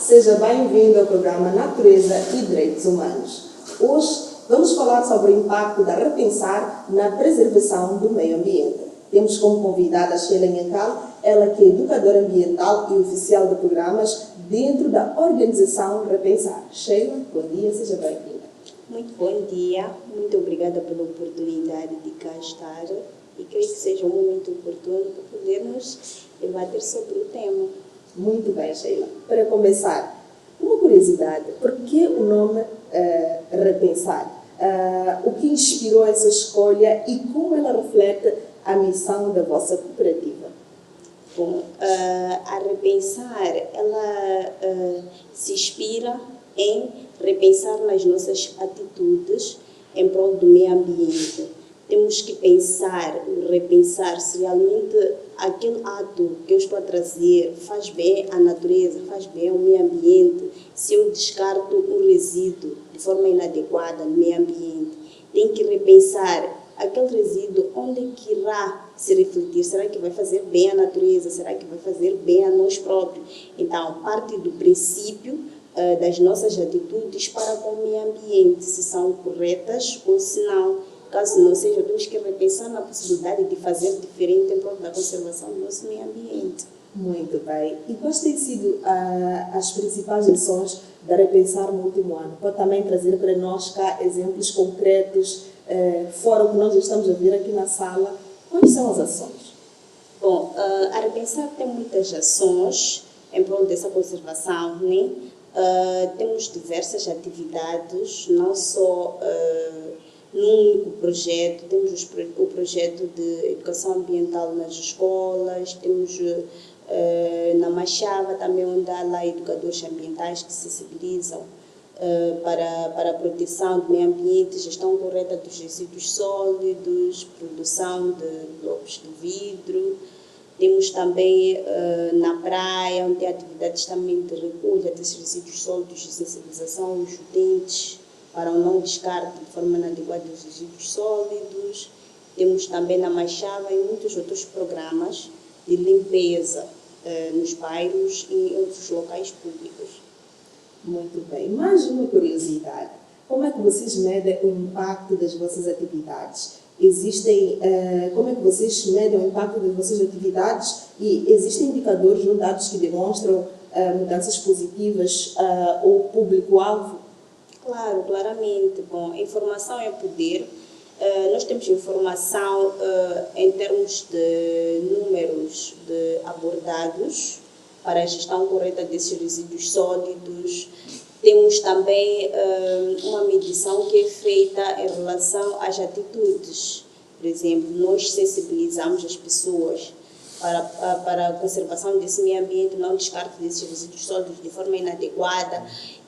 seja bem-vindo ao programa Natureza e Direitos Humanos. Hoje vamos falar sobre o impacto da Repensar na preservação do meio ambiente. Temos como convidada a Sheila Nhacal, ela que é educadora ambiental e oficial de programas dentro da organização Repensar. Sheila, bom dia, seja bem-vinda. Muito bom dia, muito obrigada pela oportunidade de cá estar e creio que seja um momento oportuno para podermos debater sobre o tema. Muito bem, Sheila. Para começar, uma curiosidade, por que o nome Repensar? O que inspirou essa escolha e como ela reflete a missão da vossa cooperativa? Bom, a Repensar, ela se inspira em repensar nas nossas atitudes em prol do meio ambiente. Temos que repensar se realmente aquele ato que eu estou a trazer faz bem à natureza, faz bem ao meio ambiente, se eu descarto um resíduo de forma inadequada no meio ambiente. Tem que repensar aquele resíduo, onde é que irá se refletir? Será que vai fazer bem à natureza? Será que vai fazer bem a nós próprios? Então, parte do princípio das nossas atitudes para com o meio ambiente, se são corretas ou se não. Caso não seja, temos que repensar na possibilidade de fazer diferente em prol da conservação do nosso meio ambiente. Muito bem. E quais têm sido as principais ações da Repensar no último ano? Pode também trazer para nós cá exemplos concretos, fora o que nós estamos a ver aqui na sala. Quais são as ações? Bom, a Repensar tem muitas ações em prol dessa conservação, né? Temos diversas atividades, não só num único projeto. Temos o projeto de educação ambiental nas escolas, temos na Machava também onde há lá educadores ambientais que sensibilizam para a proteção do meio ambiente, gestão correta dos resíduos sólidos, produção de blocos de vidro. Temos também na praia, onde tem atividades também de recolha desses resíduos sólidos, de sensibilização aos utentes para o não descarte de forma inadequada dos resíduos sólidos. Temos também na Machava e muitos outros programas de limpeza nos bairros e em outros locais públicos. Muito bem. Mais uma curiosidade. Como é que vocês medem o impacto das vossas atividades? Como é que vocês medem o impacto das vossas atividades e existem indicadores ou dados que demonstram mudanças positivas ou público-alvo? Claro, claramente. Bom, informação é poder. Nós temos informação em termos de números de abordados para a gestão correta desses resíduos sólidos. Temos também uma medição que é feita em relação às atitudes. Por exemplo, nós sensibilizamos as pessoas para a conservação desse meio ambiente, não descarte desses resíduos sólidos de forma inadequada.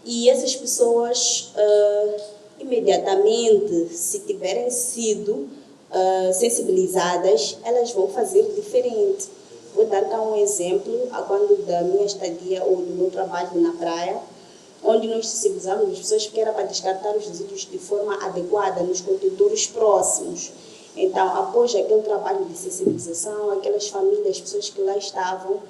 E essas pessoas, imediatamente, se tiverem sido sensibilizadas, elas vão fazer diferente. Vou dar cá um exemplo, quando da minha estadia ou do meu trabalho na praia, onde nós sensibilizamos as pessoas que era para descartar os resíduos de forma adequada nos contentores próximos. Então, após aquele trabalho de sensibilização, aquelas famílias, pessoas que lá estavam,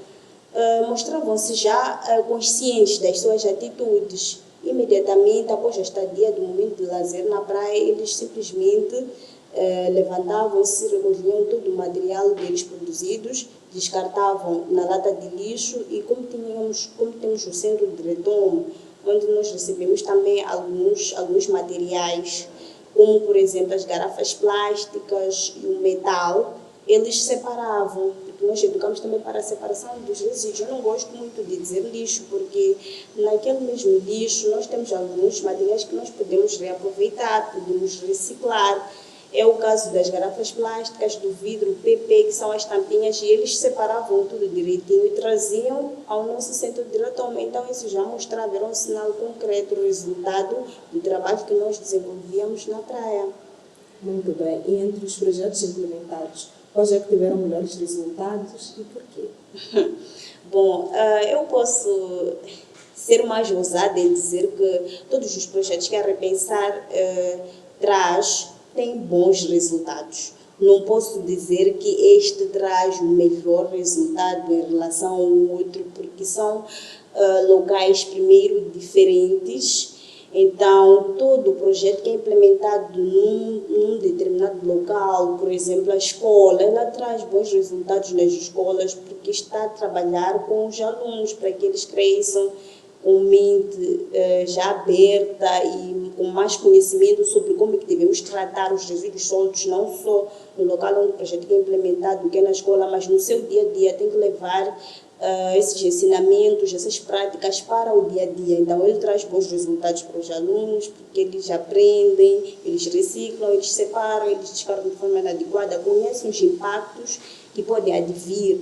mostravam-se já conscientes das suas atitudes. Imediatamente, após a estadia do momento de lazer na praia, eles simplesmente levantavam-se, recolhiam todo o material deles produzidos, descartavam na lata de lixo e como temos o centro de retorno, onde nós recebemos também alguns materiais, como, por exemplo, as garrafas plásticas e o metal, eles separavam, porque nós educamos também para a separação dos resíduos. Eu não gosto muito de dizer lixo, porque naquele mesmo lixo nós temos alguns materiais que nós podemos reaproveitar, podemos reciclar. É o caso das garrafas plásticas, do vidro PP, que são as tampinhas, e eles separavam tudo direitinho e traziam ao nosso centro de retorno. Então, isso já mostrava, era um sinal concreto, o resultado do trabalho que nós desenvolvíamos na praia. Muito bem. E entre os projetos implementados, quais é que tiveram melhores resultados e porquê? Bom, eu posso ser mais ousada em dizer que todos os projetos que a Repensar traz têm bons resultados. não posso dizer que este traz o melhor resultado em relação ao outro, porque são locais, primeiro, diferentes. Então, todo o projeto que é implementado num determinado local, por exemplo, a escola, ela traz bons resultados nas escolas porque está a trabalhar com os alunos para que eles cresçam com mente já aberta e com mais conhecimento sobre como é que devemos tratar os resíduos sólidos, não só no local onde o projeto é implementado, que é na escola, mas no seu dia a dia, tem que levar esses ensinamentos, essas práticas para o dia a dia. Então, ele traz bons resultados para os alunos, porque eles aprendem, eles reciclam, eles separam, eles descartam de forma adequada, conhecem os impactos que podem advir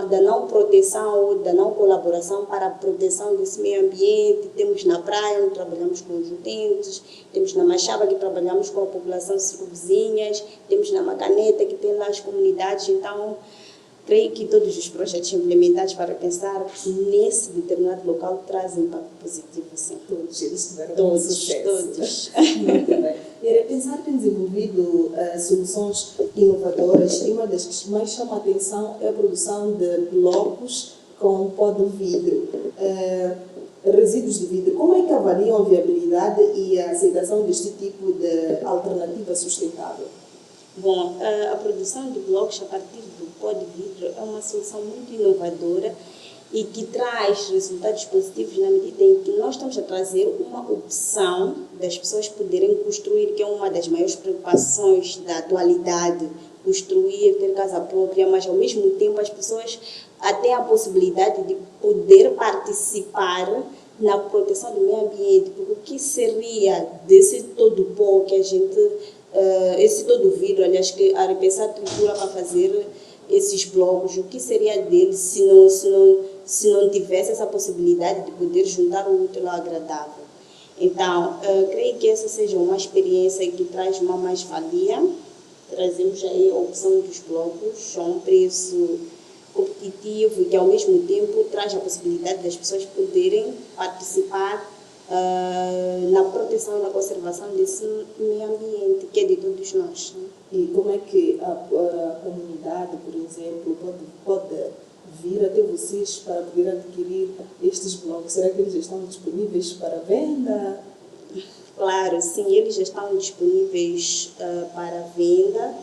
da não proteção ou da não colaboração para a proteção desse meio ambiente. Temos na praia, onde trabalhamos com os utentes, temos na Machaba, que trabalhamos com a população circunvizinhas, temos na Macaneta, que tem lá as comunidades. Então, creio que todos os projetos implementados para pensar nesse determinado local trazem impacto positivo, sim. Todos eles tiveram um sucesso. Todos. Muito bem. Pensar em desenvolvido soluções inovadoras, e uma das que mais chama a atenção é a produção de blocos com pó de vidro, resíduos de vidro. Como é que avaliam a viabilidade e a aceitação deste tipo de alternativa sustentável? Bom, a produção de blocos a partir do pó de vidro é uma solução muito inovadora e que traz resultados positivos na medida em que nós estamos a trazer uma opção das pessoas poderem construir, que é uma das maiores preocupações da atualidade, construir, ter casa própria, mas ao mesmo tempo as pessoas têm a possibilidade de poder participar na proteção do meio ambiente, porque o que seria desse todo pó que a gente, esse todo vidro, aliás, que a Repensar tritura para fazer esses blocos, o que seria dele se não tivesse essa possibilidade de poder juntar o útil ao agradável? Então, creio que essa seja uma experiência que traz uma mais-valia. Trazemos aí a opção dos blocos a um preço competitivo e que, ao mesmo tempo, traz a possibilidade das pessoas poderem participar na proteção e na conservação desse meio ambiente, que é de todos nós. Né? E como é que a comunidade, por exemplo, pode vir até vocês para poder adquirir estes blocos? Será que eles estão disponíveis para venda? Claro, sim, eles já estão disponíveis para venda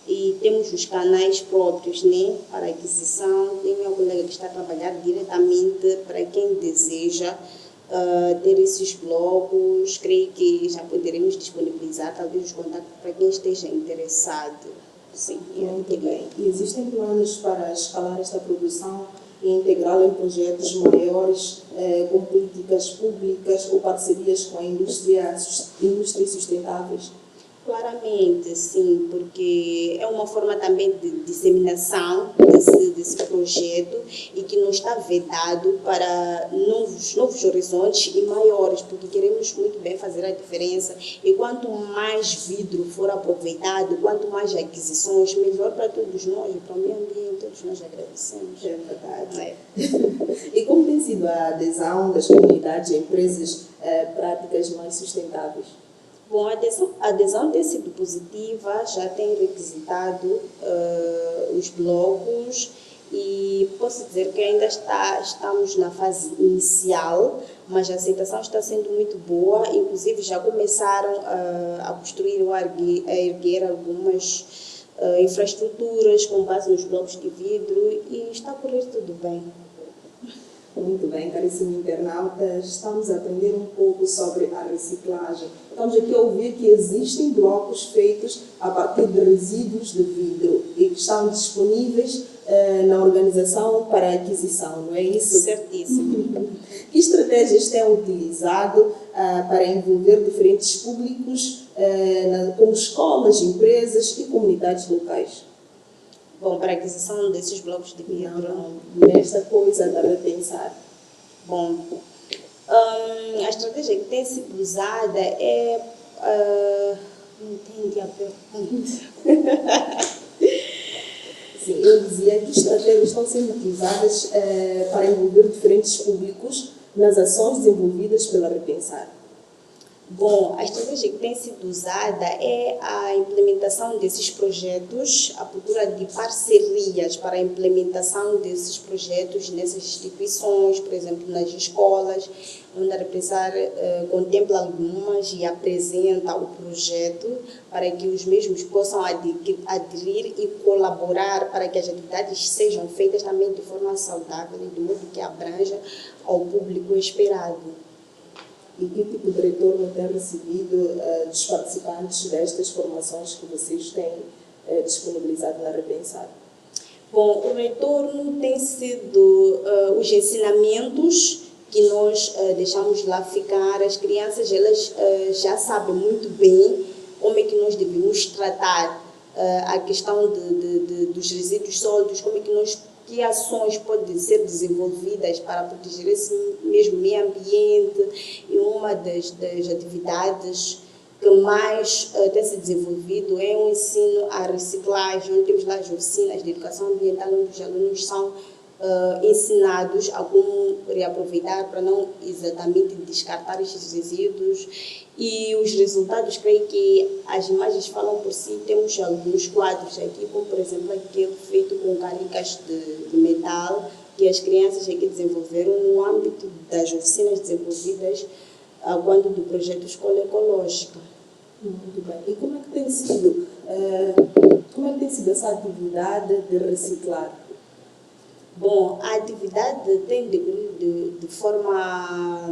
e temos os canais próprios, né, para aquisição. Tem uma colega que está a trabalhar diretamente para quem deseja ter esses blocos. Creio que já poderemos disponibilizar talvez os contatos para quem esteja interessado. Sim, muito bem. E existem planos para escalar esta produção e integrá-la em projetos maiores, com políticas públicas ou parcerias com a indústrias sustentáveis? Claramente, sim, porque é uma forma também de disseminação desse projeto e que não está vedado para novos horizontes e maiores, porque queremos muito bem fazer a diferença e quanto mais vidro for aproveitado, quanto mais aquisições, melhor para todos nós e para o meio ambiente, todos nós agradecemos. É verdade. E como tem sido a adesão das comunidades e empresas práticas mais sustentáveis? Bom, a adesão tem sido positiva, já tem requisitado os blocos e posso dizer que ainda estamos na fase inicial, mas a aceitação está sendo muito boa, inclusive já começaram a construir ou a erguer algumas infraestruturas com base nos blocos de vidro e está a correr tudo bem. Muito bem, caríssimo internauta, estamos a aprender um pouco sobre a reciclagem. Estamos aqui a ouvir que existem blocos feitos a partir de resíduos de vidro e que estão disponíveis na organização para aquisição, não é isso? Certíssimo. Que estratégias têm utilizado para envolver diferentes públicos, como escolas, empresas e comunidades locais? Bom, para a aquisição desses blocos de vidro? Nesta coisa da repensar. Bom, a estratégia que tem sido usada é... não entendi a pergunta. Sim, eu dizia que estratégias estão sendo utilizadas para envolver diferentes públicos nas ações desenvolvidas pela Repensar. Bom, a estratégia que tem sido usada é a implementação desses projetos, a procura de parcerias para a implementação desses projetos nessas instituições, por exemplo, nas escolas, onde a Repensar contempla algumas e apresenta o projeto para que os mesmos possam aderir e colaborar para que as atividades sejam feitas também de forma saudável e de modo que abranja ao público esperado. E que tipo de retorno tem recebido dos participantes destas formações que vocês têm disponibilizado na Repensar? Bom, o retorno tem sido os ensinamentos que nós deixamos lá ficar. As crianças, elas já sabem muito bem como é que nós devemos tratar a questão dos resíduos sólidos, como é que ações podem ser desenvolvidas para proteger esse mesmo meio ambiente. E uma das atividades que mais tem se desenvolvido é o ensino à reciclagem, onde temos lá as oficinas de educação ambiental, onde os alunos são ensinados a como reaproveitar para não exatamente descartar estes resíduos. E os resultados, creio que as imagens falam por si. Temos alguns quadros aqui, como por exemplo aquele feito com canicas de metal, que as crianças aqui desenvolveram no âmbito das oficinas desenvolvidas quando do projeto Escola Ecológica. Muito bem. E como é que tem sido essa atividade de reciclar? Bom, a atividade tem decorrido de forma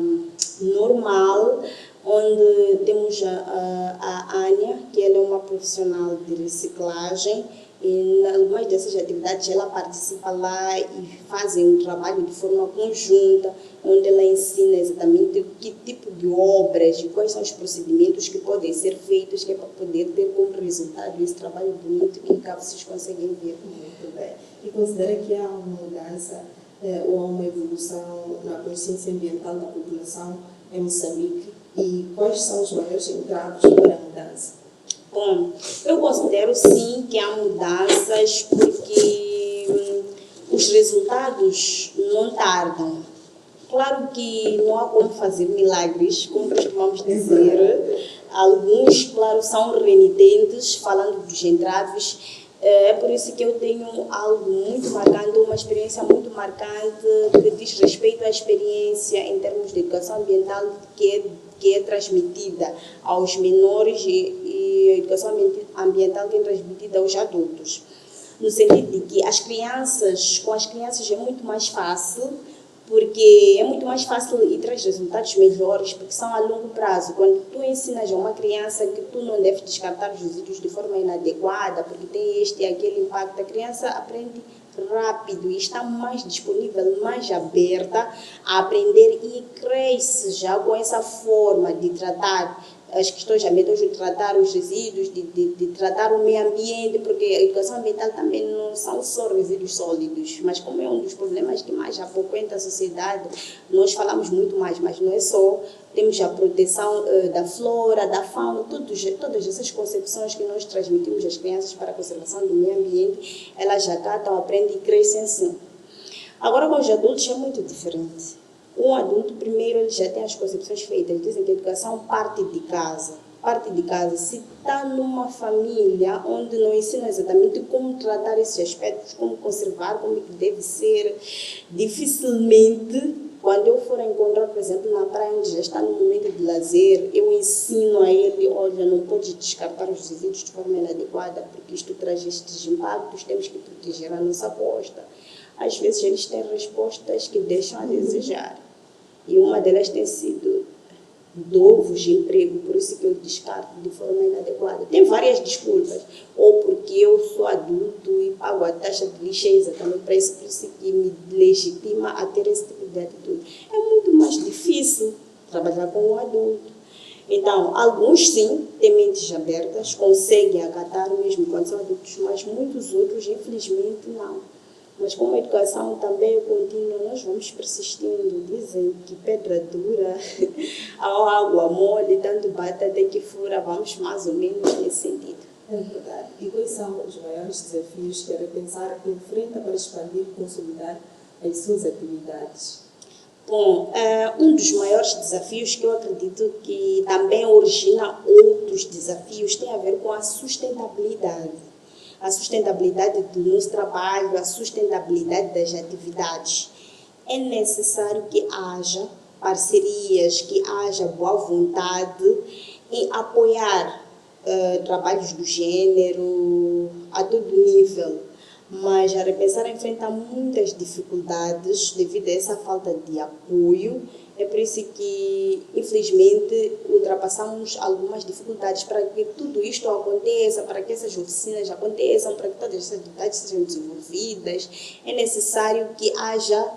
normal, onde temos a Ania, que ela é uma profissional de reciclagem, e em algumas dessas atividades ela participa lá e fazem um trabalho de forma conjunta, onde ela ensina exatamente que tipo de obras e quais são os procedimentos que podem ser feitos, que é para poder ter como resultado esse trabalho bonito que cá vocês conseguem ver. Muito bem. E considera que há uma mudança ou há uma evolução na consciência ambiental da população em Moçambique? E quais são os maiores entraves para a mudança? Bom, eu considero sim que há mudanças, porque os resultados não tardam. Claro que não há como fazer milagres, como costumamos dizer. Alguns, claro, são renitentes, falando dos entraves. É por isso que eu tenho algo muito marcante, uma experiência muito marcante que diz respeito à experiência em termos de educação ambiental que é transmitida aos menores e a educação ambiental que é transmitida aos adultos. No sentido de que com as crianças é muito mais fácil, porque é muito mais fácil e traz resultados melhores, porque são a longo prazo. Quando tu ensinas a uma criança que tu não deves descartar os resíduos de forma inadequada, porque tem este e aquele impacto, a criança aprende rápido e está mais disponível, mais aberta a aprender e cresce já com essa forma de tratar as questões ambientais, de tratar os resíduos, de tratar o meio ambiente, porque a educação ambiental também não são só resíduos sólidos, mas como é um dos problemas que mais apoquenta a sociedade, nós falamos muito mais, mas não é só. Temos a proteção da flora, da fauna, todas essas concepções que nós transmitimos às crianças para a conservação do meio ambiente, elas já catam, aprendem e crescem assim. Agora, com os adultos é muito diferente. Um adulto, primeiro, ele já tem as concepções feitas. Eles dizem que a educação parte de casa. Parte de casa. Se está numa família onde não ensina exatamente como tratar esses aspectos, como conservar, como é que deve ser, dificilmente, quando eu for encontrar, por exemplo, na praia onde já está no momento de lazer, eu ensino a ele, olha, não pode descartar os resíduos de forma inadequada, porque isto traz estes impactos, temos que proteger a nossa costa. Às vezes eles têm respostas que deixam a desejar. E uma delas tem sido novos de emprego, por isso que eu descarto de forma inadequada. Tem várias desculpas, ou porque eu sou adulto e pago a taxa de lixeza também para isso, por isso que me legitima a ter esse tipo de atitude. É muito mais difícil trabalhar com um adulto. Então, alguns sim, têm mentes abertas, conseguem acatar mesmo quando são adultos, mas muitos outros, infelizmente, não. Mas como a educação também é contínua, nós vamos persistindo. Dizem que pedra dura, a água mole, tanto bate até que fura, vamos mais ou menos nesse sentido. É verdade. E quais são os maiores desafios que a Repensar enfrenta para expandir e consolidar as suas atividades? Bom, um dos maiores desafios que eu acredito que também origina outros desafios tem a ver com a sustentabilidade. A sustentabilidade do nosso trabalho, a sustentabilidade das atividades. É necessário que haja parcerias, que haja boa vontade em apoiar trabalhos do gênero a todo nível, mas a Repensar enfrenta muitas dificuldades devido a essa falta de apoio. É por isso que, infelizmente, ultrapassamos algumas dificuldades para que tudo isto aconteça, para que essas oficinas aconteçam, para que todas essas atividades sejam desenvolvidas. É necessário que haja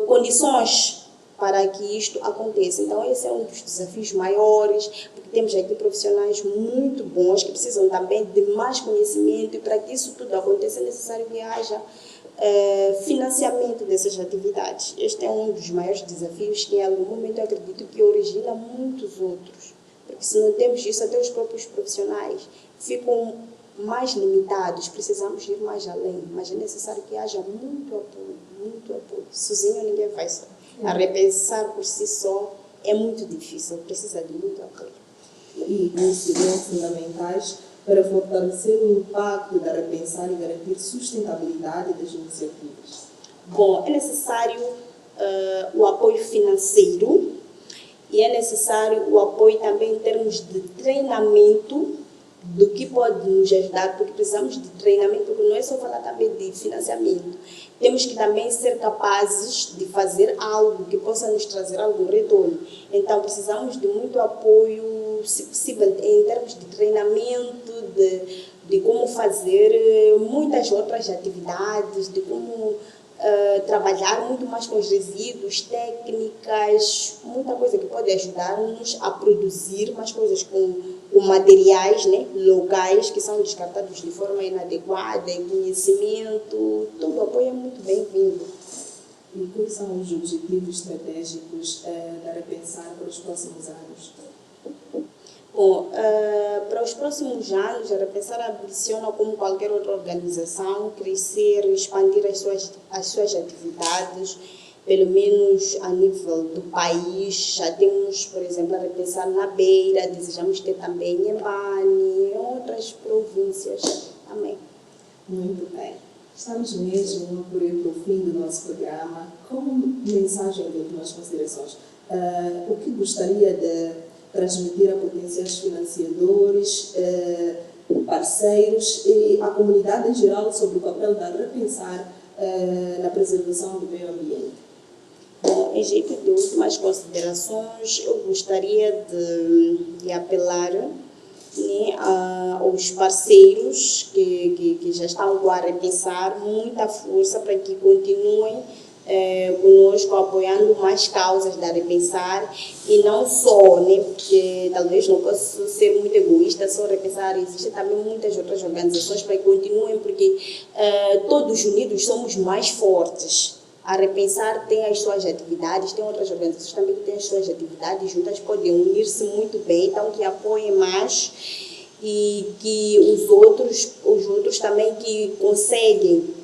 condições para que isto aconteça. Então, esse é um dos desafios maiores, porque temos aqui profissionais muito bons que precisam também de mais conhecimento, e para que isso tudo aconteça é necessário que haja financiamento dessas atividades. Este é um dos maiores desafios que, em algum momento, eu acredito que origina muitos outros, porque se não temos isso, até os próprios profissionais ficam mais limitados, precisamos ir mais além, mas é necessário que haja muito apoio, muito apoio. Sozinho ninguém faz só. A Repensar por si só é muito difícil, precisa de muito apoio. E isso seriam fundamentais para fortalecer o impacto da Repensar e garantir sustentabilidade das iniciativas. Bom, é necessário o apoio financeiro e é necessário o apoio também em termos de treinamento do que pode nos ajudar, porque precisamos de treinamento, porque não é só falar também de financiamento. Temos que também ser capazes de fazer algo que possa nos trazer algum retorno. Então, precisamos de muito apoio, se possível, em termos de treinamento, de como fazer muitas outras atividades, de como trabalhar muito mais com os resíduos, técnicas, muita coisa que pode ajudar-nos a produzir mais coisas com materiais, né, locais que são descartados de forma inadequada, em conhecimento, todo o apoio é muito bem-vindo. E quais são os objetivos estratégicos da Repensar para os próximos anos? Bom, para os próximos anos, a Repensar ambiciona, como qualquer outra organização, crescer, expandir as suas atividades, pelo menos a nível do país. Já temos, por exemplo, a Repensar na Beira, desejamos ter também em Bani, em outras províncias também. Muito bem. Estamos mesmo por ir para o fim do nosso programa. Como mensagem de últimas considerações, o que gostaria de transmitir a potenciais financiadores, parceiros e à comunidade em geral sobre o papel da Repensar na preservação do meio ambiente? Bom, em jeito de últimas considerações, eu gostaria de apelar, né, aos parceiros que já estão a repensar, muita força para que continuem conosco, apoiando mais causas da Repensar, e não só, né, porque talvez não possa ser muito egoísta, só Repensar, existem também muitas outras organizações para que continuem, porque todos unidos somos mais fortes. A Repensar tem as suas atividades, tem outras organizações também que têm as suas atividades, juntas podem unir-se muito bem, então que apoiem mais, e que os outros também que conseguem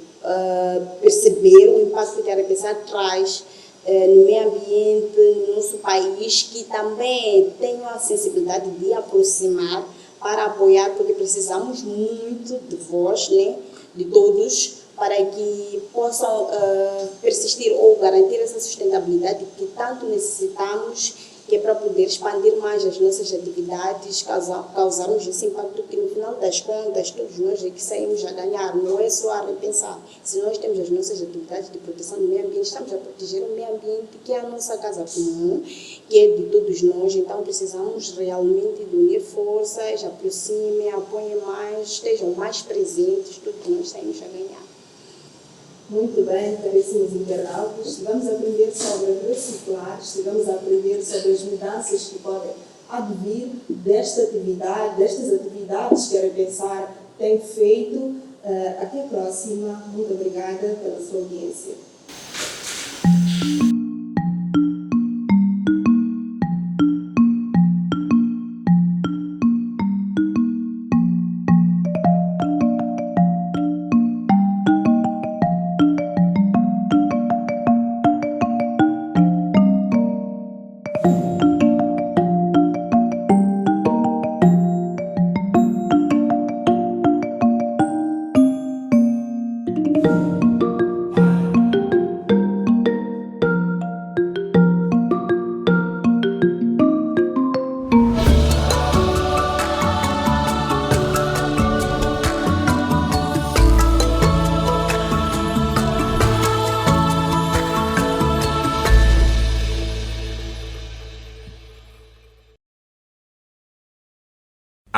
perceber o impacto que a Repensar traz no meio ambiente, no nosso país, que também tenham a sensibilidade de aproximar para apoiar, porque precisamos muito de vós, né, de todos, para que possam persistir ou garantir essa sustentabilidade que tanto necessitamos, que é para poder expandir mais as nossas atividades, causarmos esse impacto que, no final das contas, todos nós é que saímos a ganhar, não é só a Repensar. Se nós temos as nossas atividades de proteção do meio ambiente, estamos a proteger o meio ambiente, que é a nossa casa comum, que é de todos nós, então precisamos realmente de unir forças, aproximem, apoiem mais, estejam mais presentes, todos nós saímos a ganhar. Muito bem, caríssimos internautas, estivemos a aprender sobre reciclar, estivemos a aprender sobre as mudanças que podem advir destas atividades que a Repensar tem feito. Até a próxima. Muito obrigada pela sua audiência.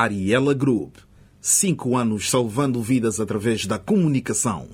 Ariela Group. 5 anos salvando vidas através da comunicação.